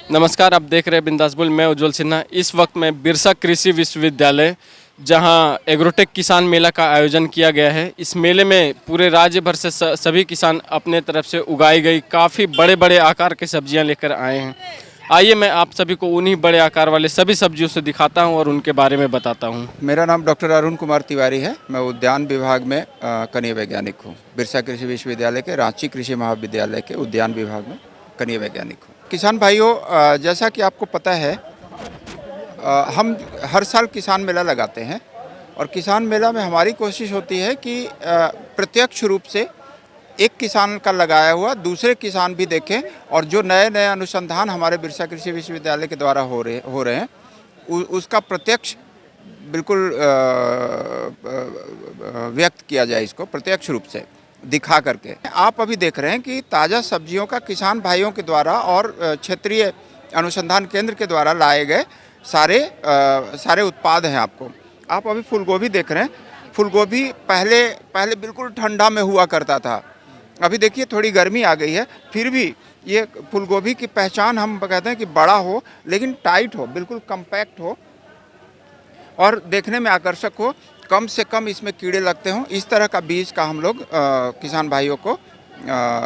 नमस्कार, आप देख रहे हैं बिंदास बुल। मैं उज्जवल सिन्हा। इस वक्त मैं बिरसा कृषि विश्वविद्यालय, जहां एग्रोटेक किसान मेला का आयोजन किया गया है। इस मेले में पूरे राज्य भर से सभी किसान अपने तरफ से उगाई गई काफ़ी बड़े बड़े आकार के सब्जियां लेकर आए हैं। आइए मैं आप सभी को उन्हीं बड़े आकार वाले सभी सब्जियों से दिखाता हूं और उनके बारे में बताता हूं। मेरा नाम डॉक्टर अरुण कुमार तिवारी है। मैं उद्यान विभाग में कनीय वैज्ञानिक हूँ। बिरसा कृषि विश्वविद्यालय के रांची कृषि महाविद्यालय के उद्यान विभाग में कनीय वैज्ञानिक हूँ। किसान भाइयों, जैसा कि आपको पता है, हम हर साल किसान मेला लगाते हैं और किसान मेला में हमारी कोशिश होती है कि प्रत्यक्ष रूप से एक किसान का लगाया हुआ दूसरे किसान भी देखें और जो नए नए अनुसंधान हमारे बिरसा कृषि विश्वविद्यालय के द्वारा हो रहे हैं उसका प्रत्यक्ष बिल्कुल व्यक्त किया जाए, इसको प्रत्यक्ष रूप से दिखा करके। आप अभी देख रहे हैं कि ताज़ा सब्जियों का किसान भाइयों के द्वारा और क्षेत्रीय अनुसंधान केंद्र के द्वारा लाए गए सारे उत्पाद हैं। आप अभी फूलगोभी देख रहे हैं। फूलगोभी पहले बिल्कुल ठंडा में हुआ करता था। अभी देखिए थोड़ी गर्मी आ गई है, फिर भी ये फूलगोभी की पहचान हम कहते हैं कि बड़ा हो लेकिन टाइट हो, बिल्कुल कम्पैक्ट हो और देखने में आकर्षक हो, कम से कम इसमें कीड़े लगते हों। इस तरह का बीज का हम लोग किसान भाइयों को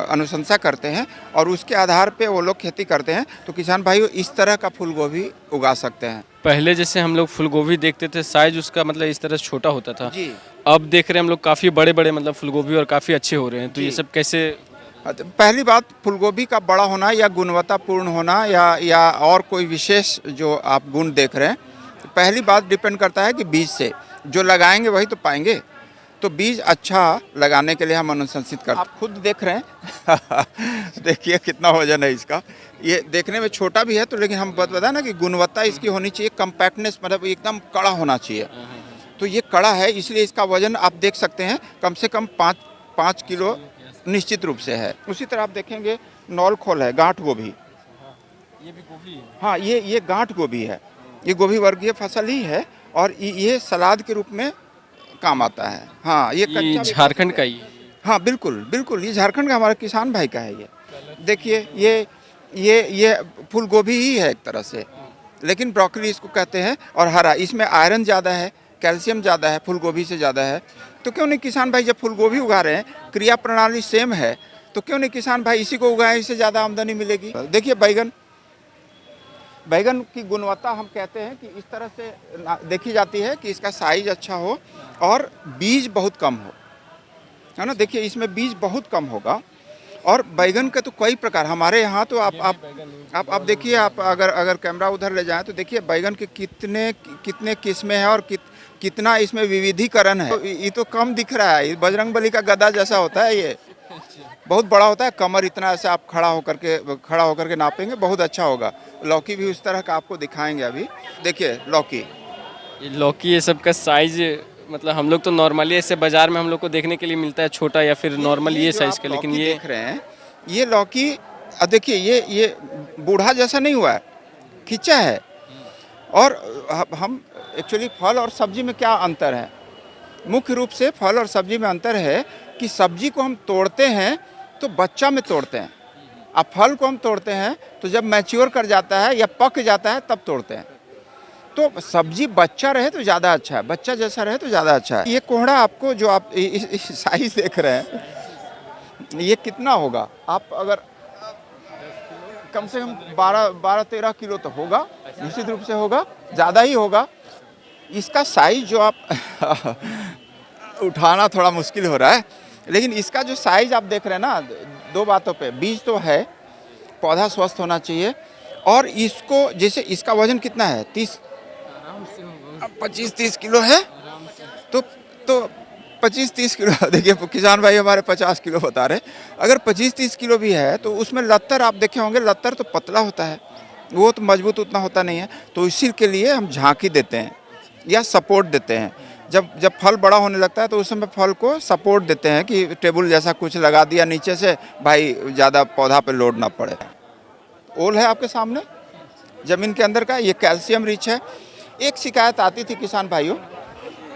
अनुशंसा करते हैं और उसके आधार पे वो लोग खेती करते हैं। तो किसान भाइयों इस तरह का फूलगोभी उगा सकते हैं। पहले जैसे हम लोग फूलगोभी देखते थे, साइज उसका मतलब इस तरह से छोटा होता था जी। अब देख रहे हैं हम लोग काफ़ी बड़े बड़े मतलब फूलगोभी और काफ़ी अच्छे हो रहे हैं। तो ये सब कैसे? पहली बात, फूलगोभी का बड़ा होना या गुणवत्तापूर्ण होना या और कोई विशेष जो आप गुण देख रहे हैं, पहली बात डिपेंड करता है कि बीज से जो लगाएंगे वही तो पाएंगे। तो बीज अच्छा लगाने के लिए हम अनुशंसित करते हैं। आप खुद देख रहे हैं देखिए कितना वजन है इसका। ये देखने में छोटा भी है तो लेकिन हम बताया ना कि गुणवत्ता इसकी होनी चाहिए, कम्पैक्टनेस, मतलब एकदम कड़ा होना चाहिए। तो ये कड़ा है, इसलिए इसका वजन आप देख सकते हैं कम से कम 5 किलो निश्चित रूप से है। उसी तरह आप देखेंगे नौल खोल है, गांठ गोभी। ये भी गोभी है? हाँ, ये गांठ गोभी है। ये गोभी वर्गीय फसल ही है और ये सलाद के रूप में काम आता है। हाँ, ये झारखंड का ही? हाँ, बिल्कुल बिल्कुल, ये झारखंड का हमारा किसान भाई का है। ये देखिए, ये फूल गोभी ही है एक तरह से, लेकिन ब्रोकली इसको कहते हैं। और हरा, इसमें आयरन ज़्यादा है, कैल्शियम ज़्यादा है, फूल गोभी से ज़्यादा है। तो क्यों नहीं किसान भाई, जब फूल गोभी उगा रहे हैं, क्रिया प्रणाली सेम है, तो क्यों नहीं किसान भाई इसी को उगाएं, इससे ज़्यादा आमदनी मिलेगी। देखिए बैगन की गुणवत्ता हम कहते हैं कि इस तरह से देखी जाती है कि इसका साइज अच्छा हो और बीज बहुत कम हो, है ना। देखिए इसमें बीज बहुत कम होगा। और बैगन के तो कई प्रकार हमारे यहाँ, तो आप देखिए, आप अगर कैमरा उधर ले जाएं तो देखिए बैगन के कितने किस्में हैं और कितना इसमें विविधीकरण है। तो ये तो कम दिख रहा है, बजरंगबली का गदा जैसा होता है। ये बहुत बड़ा होता है, कमर इतना, ऐसे आप खड़ा होकर के नापेंगे, बहुत अच्छा होगा। लौकी भी उस तरह का आपको दिखाएंगे। अभी देखिए लौकी ये सब का साइज, मतलब हम लोग तो नॉर्मली ऐसे बाजार में हम लोग को देखने के लिए मिलता है छोटा या फिर नॉर्मल ये साइज का, लेकिन ये देख रहे हैं ये लौकी, देखिए ये बूढ़ा जैसा नहीं हुआ है, खिंचा है। और हम एक्चुअली फल और सब्जी में क्या अंतर है? मुख्य रूप से फल और सब्जी में अंतर है कि सब्जी को हम तोड़ते हैं तो बच्चा में तोड़ते हैं, अब फल को हम तोड़ते हैं तो जब मैच्योर कर जाता है या पक जाता है तब तोड़ते हैं। तो सब्जी बच्चा रहे तो ज़्यादा अच्छा है, बच्चा जैसा रहे तो ज़्यादा अच्छा है। ये कोहड़ा आपको जो आप इस साइज देख रहे हैं, ये कितना होगा? आप अगर कम से कम 12-13 किलो तो होगा, निश्चित रूप से होगा, ज़्यादा ही होगा। इसका साइज जो आप उठाना थोड़ा मुश्किल हो रहा है, लेकिन इसका जो साइज आप देख रहे हैं ना, दो बातों पे, बीज तो है, पौधा स्वस्थ होना चाहिए। और इसको, जैसे इसका वजन कितना है? 25-30 किलो है। तो 25-30 किलो देखिए किसान भाई हमारे 50 किलो बता रहे। अगर 25-30 किलो भी है तो उसमें लत्तर आप देखे होंगे, लत्तर तो पतला होता है, वो तो मजबूत उतना होता नहीं है। तो इसी के लिए हम झांकी देते हैं या सपोर्ट देते हैं। जब फल बड़ा होने लगता है तो उस समय फल को सपोर्ट देते हैं कि टेबल जैसा कुछ लगा दिया नीचे से, भाई ज़्यादा पौधा पे लोड ना पड़े। ओल है आपके सामने ज़मीन के अंदर का, ये कैल्शियम रिच है। एक शिकायत आती थी किसान भाइयों,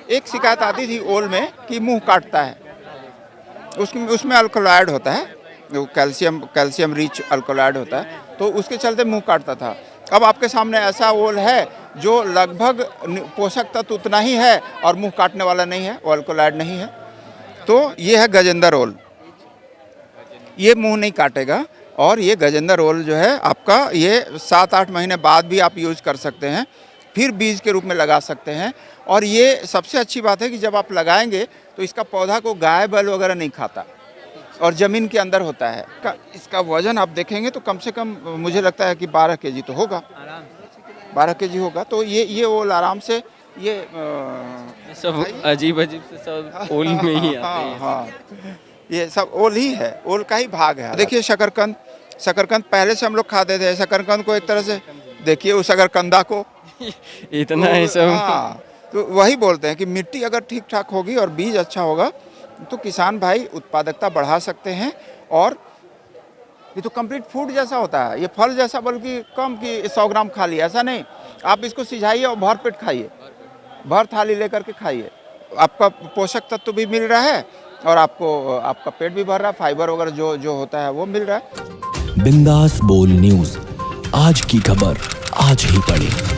एक शिकायत आती थी ओल में कि मुंह काटता है, उसमें अल्कलॉइड होता है। वो कैल्शियम रिच अल्कोलाइड होता है, तो उसके चलते मुंह काटता था। अब आपके सामने ऐसा ओल है जो लगभग पोषक तत्व उतना ही है और मुंह काटने वाला नहीं है, वो अल्कोलाइड नहीं है। तो ये है गजेंद्र ओल, ये मुंह नहीं काटेगा। और ये गजेंद्र ओल जो है आपका, ये 7-8 महीने बाद भी आप यूज कर सकते हैं, फिर बीज के रूप में लगा सकते हैं। और ये सबसे अच्छी बात है कि जब आप लगाएंगे तो इसका पौधा को गाय बैल वगैरह नहीं खाता और ज़मीन के अंदर होता है। इसका वजन आप देखेंगे तो कम से कम मुझे लगता है कि 12 केजी तो होगा, 12 केजी होगा। तो ये ओल आराम से ये सब अजीब से सब ओल में ही आते हैं। हाँ, ये सब ओल ही है, ओल का ही भाग है। देखिए शकरकंद पहले से हम लोग खाते थे। शकरकंद को एक तरह से देखिए, उस शकरकंदा को इतना है सब। हाँ, तो वही बोलते हैं कि मिट्टी अगर ठीक ठाक होगी और बीज अच्छा होगा तो किसान भाई उत्पादकता बढ़ा सकते हैं। और ये तो कंप्लीट फूड जैसा होता है, ये फल जैसा, बल्कि कम कि 100 ग्राम खा लिया, ऐसा नहीं। आप इसको सिझाइए और भर पेट खाइए, भर थाली लेकर के खाइए। आपका पोषक तत्व भी मिल रहा है और आपका पेट भी भर रहा है, फाइबर वगैरह जो होता है वो मिल रहा है। बिंदास बोल न्यूज, आज की खबर आज ही पढ़ें।